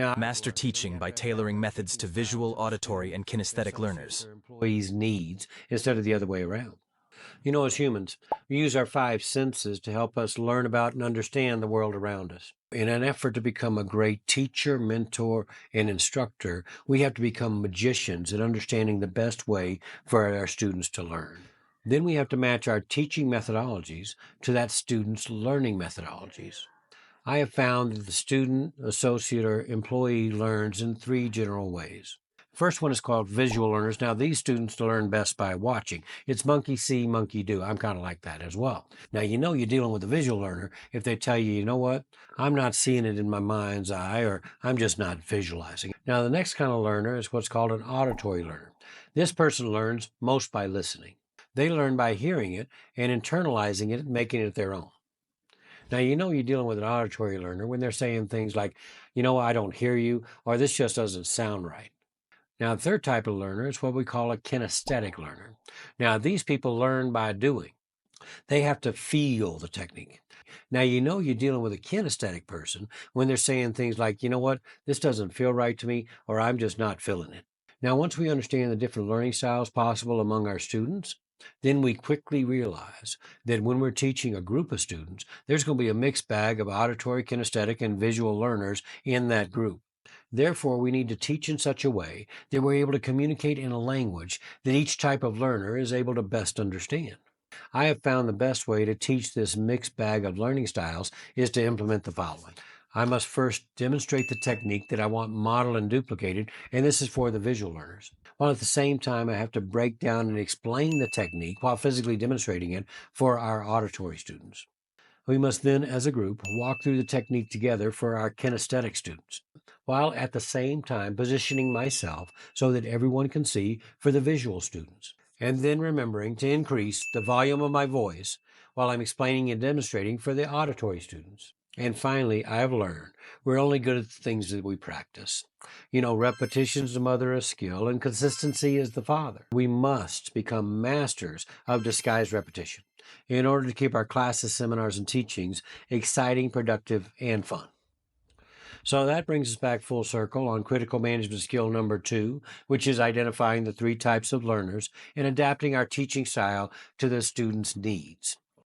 Master teaching by tailoring methods to visual, auditory, and kinesthetic learners. Employees' needs instead of the other way around. You know, as humans, we use our five senses to help us learn about and understand the world around us. In an effort to become a great teacher, mentor, and instructor, we have to become magicians at understanding the best way for our students to learn. Then we have to match our teaching methodologies to that student's learning methodologies. I have found that the student, associate, or employee learns in three general ways. First one is called visual learners. Now, these students learn best by watching. It's monkey see, monkey do. I'm kind of like that as well. Now, you know you're dealing with a visual learner if they tell you, you know what, I'm not seeing it in my mind's eye, or I'm just not visualizing. Now, the next kind of learner is what's called an auditory learner. This person learns most by listening. They learn by hearing it and internalizing it and making it their own. Now, you know you're dealing with an auditory learner when they're saying things like, you know, I don't hear you, or this just doesn't sound right. Now, the third type of learner is what we call a kinesthetic learner. Now, these people learn by doing. They have to feel the technique. Now, you know you're dealing with a kinesthetic person when they're saying things like, you know what, this doesn't feel right to me, or I'm just not feeling it. Now, once we understand the different learning styles possible among our students, then we quickly realize that when we're teaching a group of students, there's going to be a mixed bag of auditory, kinesthetic, and visual learners in that group. Therefore, we need to teach in such a way that we're able to communicate in a language that each type of learner is able to best understand. I have found the best way to teach this mixed bag of learning styles is to implement the following. I must first demonstrate the technique that I want modeled and duplicated, and this is for the visual learners. While at the same time, I have to break down and explain the technique while physically demonstrating it for our auditory students. We must then, as a group, walk through the technique together for our kinesthetic students, while at the same time positioning myself so that everyone can see for the visual students. And then remembering to increase the volume of my voice while I'm explaining and demonstrating for the auditory students. And finally, I have learned we're only good at the things that we practice. You know, repetition is the mother of skill, and consistency is the father. We must become masters of disguised repetition in order to keep our classes, seminars, and teachings exciting, productive, and fun. So that brings us back full circle on critical management skill number 2, which is identifying the three types of learners and adapting our teaching style to the student's needs.